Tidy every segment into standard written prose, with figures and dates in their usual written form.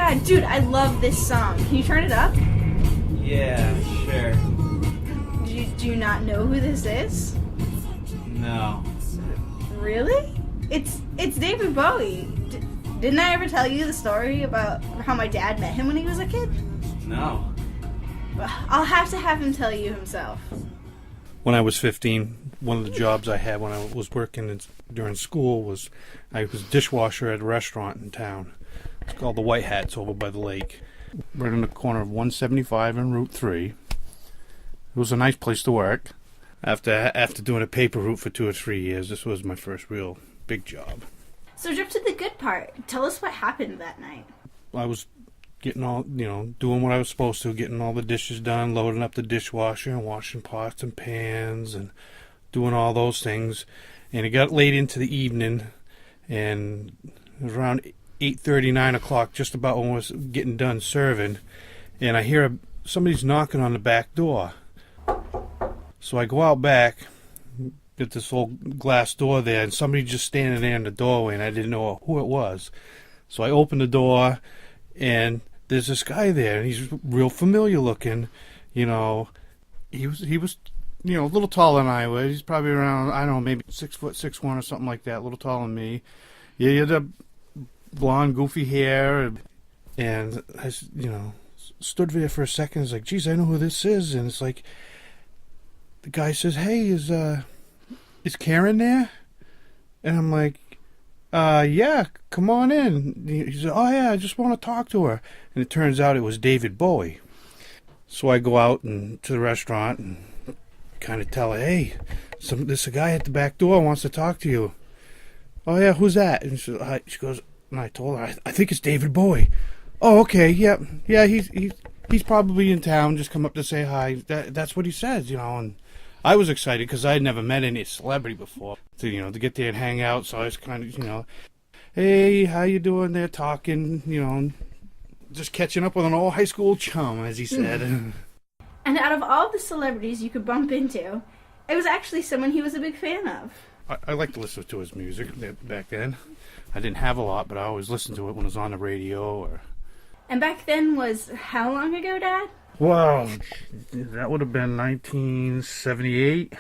God, dude, I love this song. Can you turn it up? Yeah, sure. Do you not know who this is? No. Really? It's David Bowie. Didn't I ever tell you the story about how my dad met him when he was a kid? No. I'll have to have him tell you himself. When I was 15, one of the jobs I had when I was working during school was I was dishwasher at a restaurant in town. It's called the White Hats over by the lake, right on the corner of 175 and Route 3. It was a nice place to work. After doing a paper route for 2 or 3 years, this was my first real big job. So jump to the good part. Tell us what happened that night. I was getting all, doing what I was supposed to, getting all the dishes done, loading up the dishwasher and washing pots and pans and doing all those things. And it got late into the evening, and it was around 8:30, 9 o'clock, just about when I was getting done serving, and I hear somebody's knocking on the back door. So I go out back, get this old glass door there, and somebody just standing there in the doorway, and I didn't know who it was. So I open the door, and there's this guy there, and he's real familiar looking. He was a little taller than I was. He's probably around, I don't know, maybe 6'1" or something like that, a little taller than me. Yeah, he had the blonde, goofy hair, and I, stood there for a second. It's like, geez, I know who this is. And it's like, the guy says, hey, is Karen there? And I'm like, yeah, come on in. He said, oh yeah, I just want to talk to her. And it turns out it was David Bowie. So I go out to the restaurant and kind of tell her, hey, there's a guy at the back door wants to talk to you. Oh yeah, who's that? And she goes, and I told her, I think it's David Bowie. Oh, okay, yeah, he's probably in town, just come up to say hi. That's what he says, and I was excited because I had never met any celebrity before, to get there and hang out. So I was kind of, hey, how you doing there, talking, just catching up with an old high school chum, as he said. And out of all the celebrities you could bump into, it was actually someone he was a big fan of. I liked to listen to his music back then. I didn't have a lot, but I always listened to it when it was on the radio. And back then was how long ago, Dad? Well, that would have been 1978.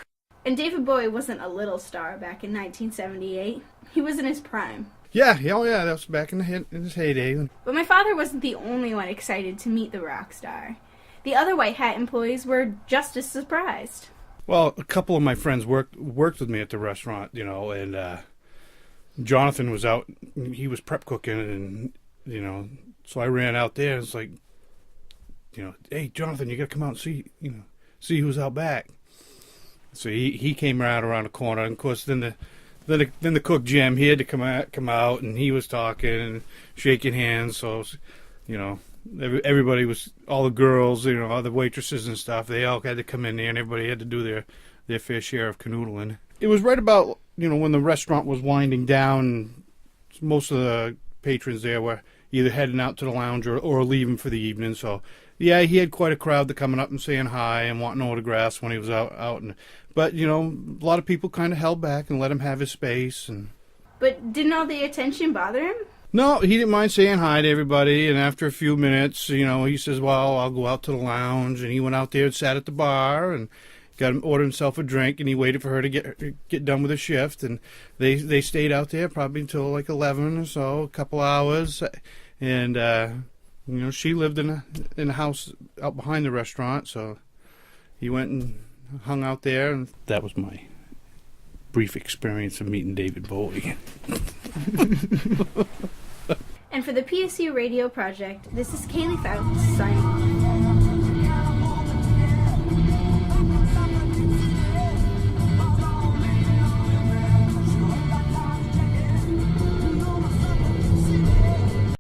And David Bowie wasn't a little star back in 1978. He was in his prime. Yeah, that was back in his heyday. But my father wasn't the only one excited to meet the rock star. The other White Hat employees were just as surprised. Well, a couple of my friends worked with me at the restaurant, and Jonathan was out. He was prep cooking, and so I ran out there. And it's like, hey, Jonathan, you got to come out and see who's out back. So he came around the corner, and of course then the cook Jim, he had to come out, and he was talking and shaking hands. So everybody was, all the girls, all the waitresses and stuff, they all had to come in there, and everybody had to do their fair share of canoodling. It was right about, when the restaurant was winding down, most of the patrons there were either heading out to the lounge or leaving for the evening. So, yeah, he had quite a crowd that coming up and saying hi and wanting autographs when he was out. But, a lot of people kind of held back and let him have his space. But didn't all the attention bother him? No, he didn't mind saying hi to everybody, and after a few minutes, he says, well, I'll go out to the lounge, and he went out there and sat at the bar and ordered himself a drink, and he waited for her to get done with her shift, and they stayed out there probably until like 11 or so, a couple hours, and she lived in a house out behind the restaurant, so he went and hung out there, and that was my brief experience of meeting David Bowie. And for the PSU Radio Project, this is Kayley Fouts signing off.